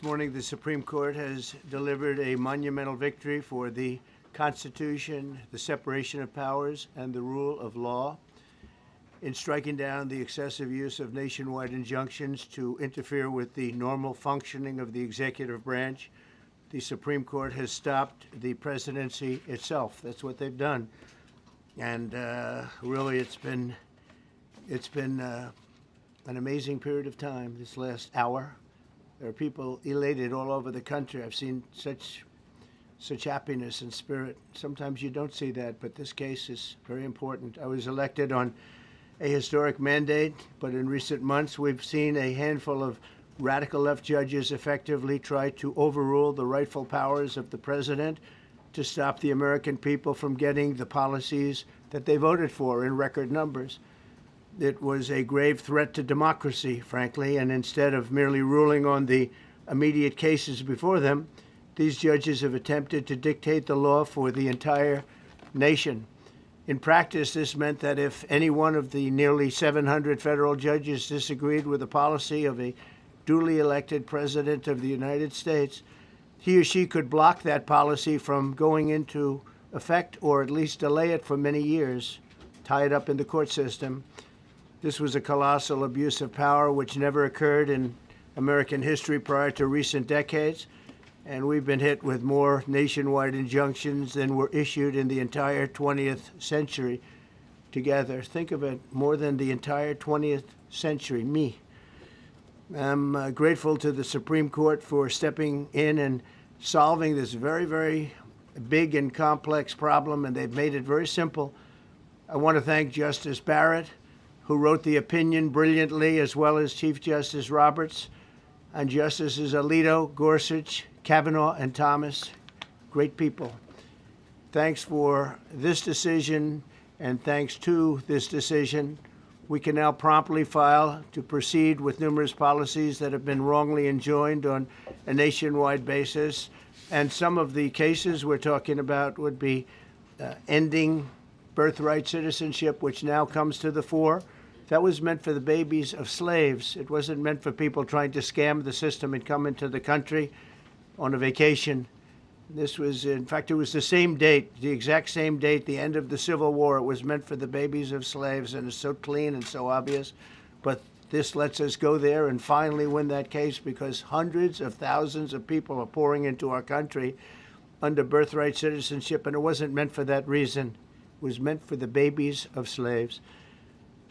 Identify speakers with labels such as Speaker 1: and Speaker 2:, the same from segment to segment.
Speaker 1: This morning, the Supreme Court has delivered a monumental victory for the Constitution, the separation of powers, and the rule of law in striking down the excessive use of nationwide injunctions to interfere with the normal functioning of the executive branch. The Supreme Court has stopped the presidency itself. That's what they've done. And really, it's been an amazing period of time this last hour. There are people elated all over the country. I've seen such happiness and spirit. Sometimes you don't see that, but this case is very important. I was elected on a historic mandate, but in recent months we've seen a handful of radical left judges effectively try to overrule the rightful powers of the president to stop the American people from getting the policies that they voted for in record numbers. It was a grave threat to democracy, frankly, and instead of merely ruling on the immediate cases before them, these judges have attempted to dictate the law for the entire nation. In practice, this meant that if any one of the nearly 700 federal judges disagreed with the policy of a duly elected president of the United States, he or she could block that policy from going into effect or at least delay it for many years, tie it up in the court system. This was a colossal abuse of power which never occurred in American history prior to recent decades, and we've been hit with more nationwide injunctions than were issued in the entire 20th century together. Think of it, more than the entire 20th century, me. I'm grateful to the Supreme Court for stepping in and solving this very, very big and complex problem, and they've made it very simple. I want to thank Justice Barrett, who wrote the opinion brilliantly, as well as Chief Justice Roberts, and Justices Alito, Gorsuch, Kavanaugh, and Thomas. Great people. Thanks for this decision, and thanks to this decision, we can now promptly file to proceed with numerous policies that have been wrongly enjoined on a nationwide basis. And some of the cases we're talking about would be ending birthright citizenship, which now comes to the fore. That was meant for the babies of slaves. It wasn't meant for people trying to scam the system and come into the country on a vacation. This was, in fact, it was the same date, the exact same date, the end of the Civil War. It was meant for the babies of slaves, and it's so clean and so obvious. But this lets us go there and finally win that case, because hundreds of thousands of people are pouring into our country under birthright citizenship, and it wasn't meant for that reason. It was meant for the babies of slaves.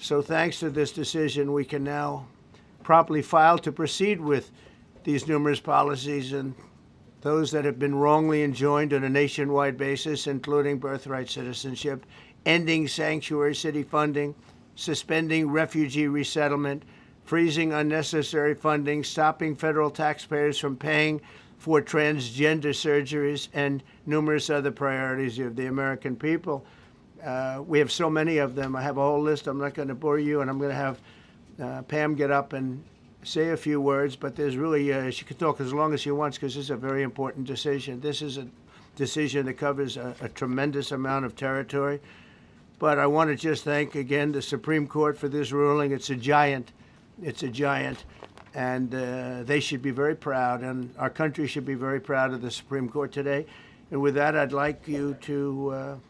Speaker 1: So thanks to this decision, we can now promptly file to proceed with these numerous policies and those that have been wrongly enjoined on a nationwide basis, including birthright citizenship, ending sanctuary city funding, suspending refugee resettlement, freezing unnecessary funding, stopping federal taxpayers from paying for transgender surgeries, and numerous other priorities of the American people. We have so many of them. I have a whole list. I'm not going to bore you, and I'm going to have Pam get up and say a few words, but there's really, she can talk as long as she wants, because this is a very important decision. This is a decision that covers a tremendous amount of territory. But I want to just thank again the Supreme Court for this ruling. It's a giant. It's a giant. And they should be very proud, and our country should be very proud of the Supreme Court today. And with that, I'd like you to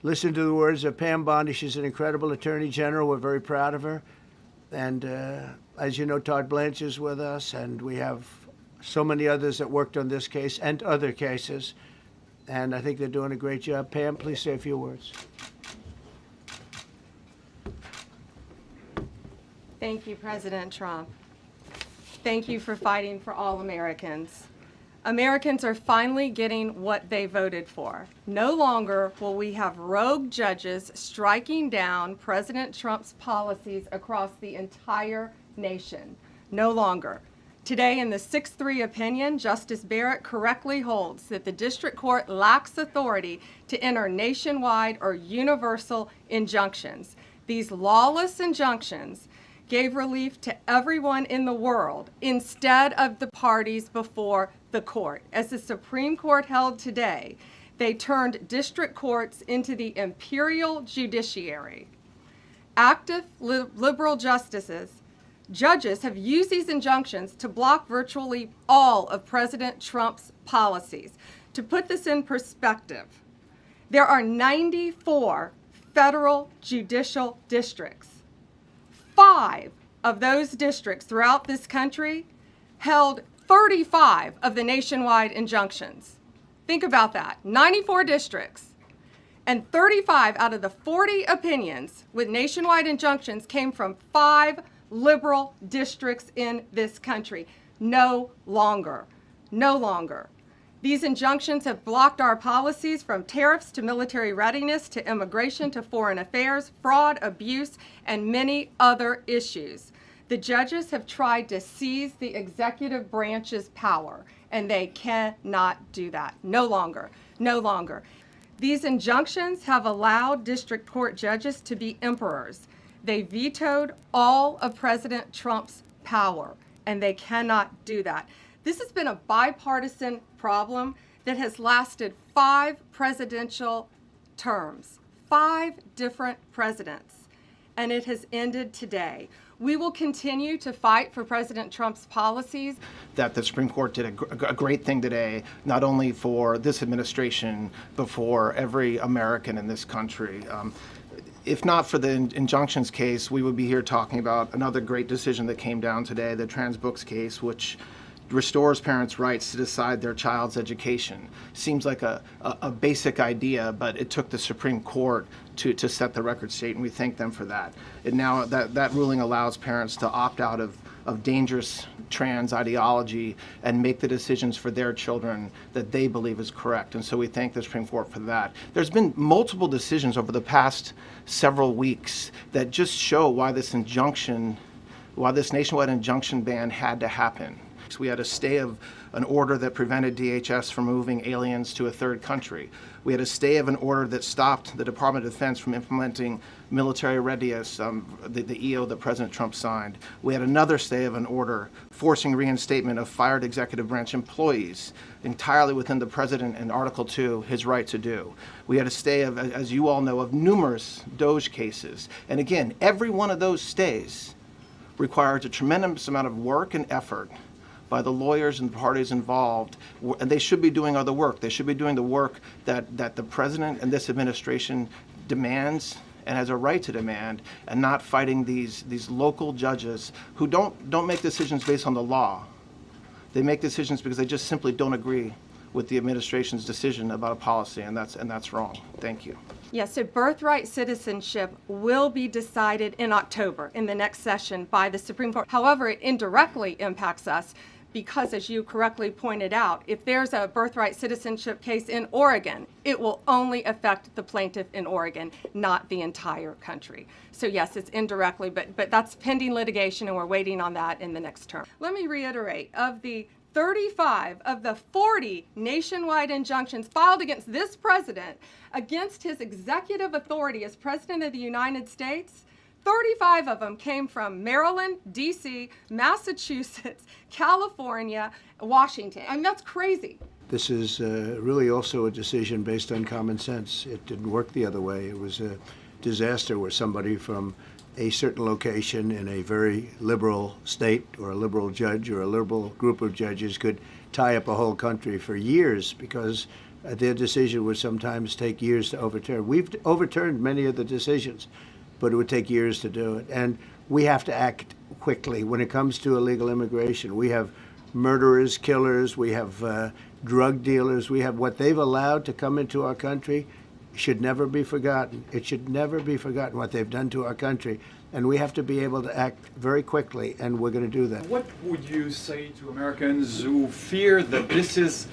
Speaker 1: listen to the words of Pam Bondi. She's an incredible Attorney General. We're very proud of her. And as you know, Todd Blanche is with us, and we have so many others that worked on this case and other cases. And I think they're doing a great job. Pam, please say a few words.
Speaker 2: Thank you, President Trump. Thank you for fighting for all Americans. Americans are finally getting what they voted for. No longer will we have rogue judges striking down President Trump's policies across the entire nation. No longer. Today, in the 6-3 opinion, Justice Barrett correctly holds that the district court lacks authority to enter nationwide or universal injunctions. These lawless injunctions gave relief to everyone in the world instead of the parties before the court. As the Supreme Court held today, they turned district courts into the imperial judiciary. Active liberal justices judges have used these injunctions to block virtually all of President Trump's policies. To put this in perspective, there are 94 federal judicial districts. 5 of those districts throughout this country held 35 of the nationwide injunctions. Think about that. 94 districts. And 35 out of the 40 opinions with nationwide injunctions came from 5 liberal districts in this country. No longer. No longer. These injunctions have blocked our policies from tariffs to military readiness to immigration to foreign affairs, fraud, abuse, and many other issues. The judges have tried to seize the executive branch's power, and they cannot do that. No longer. No longer. These injunctions have allowed district court judges to be emperors. They vetoed all of President Trump's power, and they cannot do that. This has been a bipartisan problem that has lasted 5 presidential terms, 5 different presidents, and it has ended today. We will continue to fight for President Trump's policies.
Speaker 3: That the Supreme Court did a great thing today, not only for this administration, but for every American in this country. If not for the injunctions case, we would be here talking about another great decision that came down today, the trans books case, which restores parents' rights to decide their child's education. Seems like a basic idea, but it took the Supreme Court to set the record straight, and we thank them for that. And now that ruling allows parents to opt out of dangerous trans ideology and make the decisions for their children that they believe is correct. And so we thank the Supreme Court for that. There's been multiple decisions over the past several weeks that just show why this nationwide injunction ban had to happen. We had a stay of an order that prevented DHS from moving aliens to a third country. We had a stay of an order that stopped the Department of Defense from implementing military readiness, the EO that President Trump signed. We had another stay of an order forcing reinstatement of fired executive branch employees entirely within the president in Article 2, his right to do. We had a stay of, as you all know, of numerous DOJ cases. And again, every one of those stays requires a tremendous amount of work and effort by the lawyers and parties involved, and they should be doing other work. They should be doing the work that the president and this administration demands and has a right to demand, and not fighting these local judges who don't make decisions based on the law. They make decisions because they just simply don't agree with the administration's decision about a policy, and that's wrong. Thank you.
Speaker 2: Yes, so birthright citizenship will be decided in October in the next session by the Supreme Court. However, it indirectly impacts us because, as you correctly pointed out, if there's a birthright citizenship case in Oregon, it will only affect the plaintiff in Oregon, not the entire country. So yes, it's indirectly, but that's pending litigation, and we're waiting on that in the next term. Let me reiterate, of the 35 of the 40 nationwide injunctions filed against this president, against his executive authority as President of the United States, 35 of them came from Maryland, D.C., Massachusetts, California, Washington. I mean, that's crazy.
Speaker 1: This is really also a decision based on common sense. It didn't work the other way. It was a disaster where somebody from a certain location in a very liberal state, or a liberal judge, or a liberal group of judges could tie up a whole country for years, because their decision would sometimes take years to overturn. We've overturned many of the decisions, but it would take years to do it. And we have to act quickly when it comes to illegal immigration. We have murderers, killers, we have drug dealers, we have what they've allowed to come into our country should never be forgotten. It should never be forgotten what they've done to our country. And we have to be able to act very quickly, and we're going to do that.
Speaker 4: What would you say to Americans who fear that this is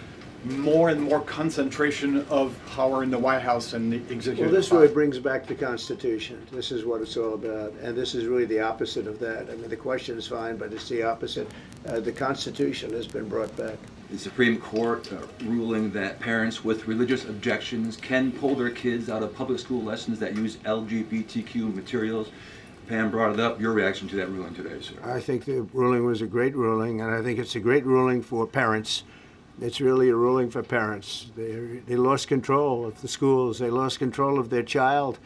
Speaker 4: more and more concentration of power in the White House and the executive?
Speaker 1: Well, this really brings back the Constitution. This is what it's all about. And this is really the opposite of that. I mean, the question is fine, but it's the opposite. The Constitution has been brought back.
Speaker 5: The Supreme Court ruling that parents with religious objections can pull their kids out of public school lessons that use LGBTQ materials. Pam brought it up. Your reaction to that ruling today, sir?
Speaker 1: I think the ruling was a great ruling, and I think it's a great ruling for parents. It's really a ruling for parents. They lost control of the schools. They lost control of their child.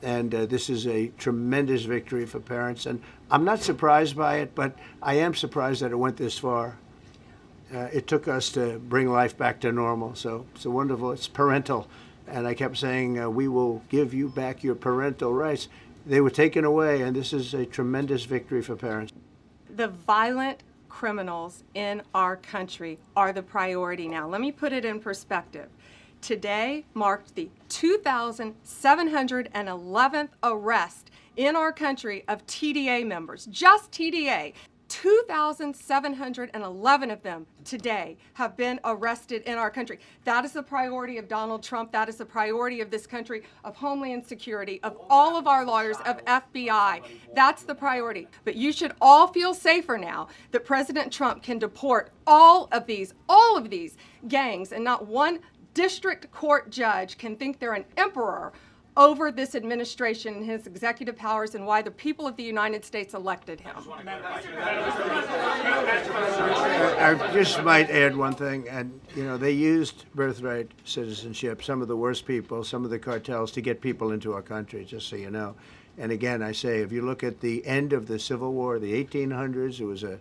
Speaker 1: And this is a tremendous victory for parents. And I'm not surprised by it, but I am surprised that it went this far. It took us to bring life back to normal. So it's wonderful. It's parental. And I kept saying, we will give you back your parental rights. They were taken away, and this is a tremendous victory for parents.
Speaker 2: The violent criminals in our country are the priority now. Let me put it in perspective. Today marked the 2,711th arrest in our country of TDA members, just TDA. 2,711 of them today have been arrested in our country. That is the priority of Donald Trump. That is the priority of this country, of Homeland Security, of all of our lawyers, of FBI. That's the priority. But you should all feel safer now that President Trump can deport all of these gangs, and not one district court judge can think they're an emperor over this administration and his executive powers, and why the people of the United States elected him.
Speaker 1: I just might add one thing, and they used birthright citizenship, some of the worst people, some of the cartels, to get people into our country, just so you know. And again, I say, if you look at the end of the Civil War, the 1800s, it was a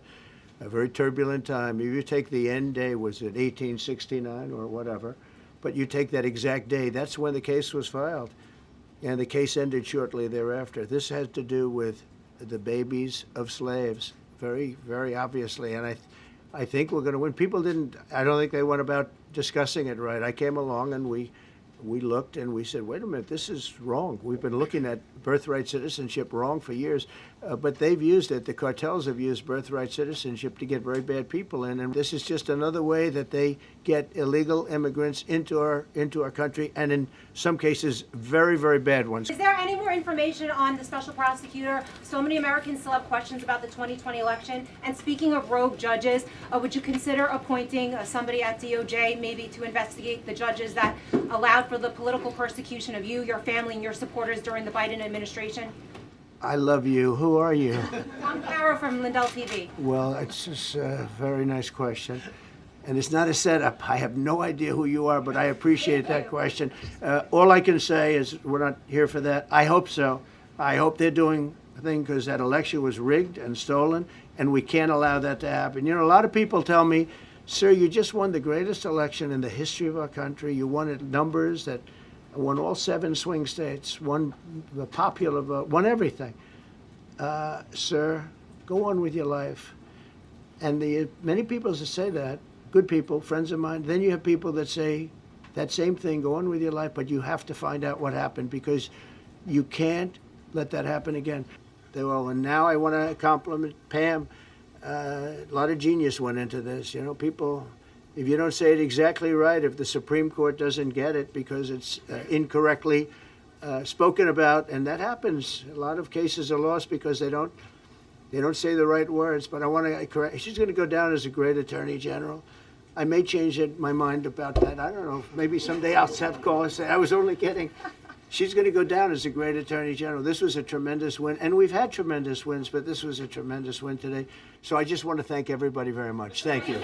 Speaker 1: very turbulent time. If you take the end day, was it 1869 or whatever, but you take that exact day, that's when the case was filed. And the case ended shortly thereafter. This had to do with the babies of slaves, very, very obviously. And I think we're going to win. I don't think they went about discussing it right. I came along and we looked and we said, wait a minute, this is wrong. We've been looking at birthright citizenship wrong for years, but they've used it. The cartels have used birthright citizenship to get very bad people in, and this is just another way that they get illegal immigrants into our country, and in some cases, very, very bad ones.
Speaker 6: Is there any more information on the special prosecutor? So many Americans still have questions about the 2020 election. And speaking of rogue judges, would you consider appointing somebody at DOJ maybe to investigate the judges that allowed for the political persecution of you, your family, and your supporters during the Biden administration?
Speaker 1: I love you. Who are you?
Speaker 6: I'm Kara from Lindell TV.
Speaker 1: Well, it's just a very nice question. And it's not a setup. I have no idea who you are, but I appreciate that question. All I can say is we're not here for that. I hope so. I hope they're doing a thing, because that election was rigged and stolen, and we can't allow that to happen. A lot of people tell me, sir, you just won the greatest election in the history of our country. You won at numbers that won all 7 swing states, won the popular vote, won everything. Sir, go on with your life. And many people that say that, good people, friends of mine, then you have people that say that same thing, go on with your life, but you have to find out what happened, because you can't let that happen again. And now I want to compliment Pam. A lot of genius went into this. People, if you don't say it exactly right, if the Supreme Court doesn't get it because it's incorrectly spoken about, and that happens. A lot of cases are lost because they don't say the right words. But I want to correct. She's going to go down as a great attorney general. I may change my mind about that. I don't know. Maybe someday I'll have to call and say I was only kidding. She's going to go down as a great attorney general. This was a tremendous win, and we've had tremendous wins, but this was a tremendous win today. So I just want to thank everybody very much. Thank you.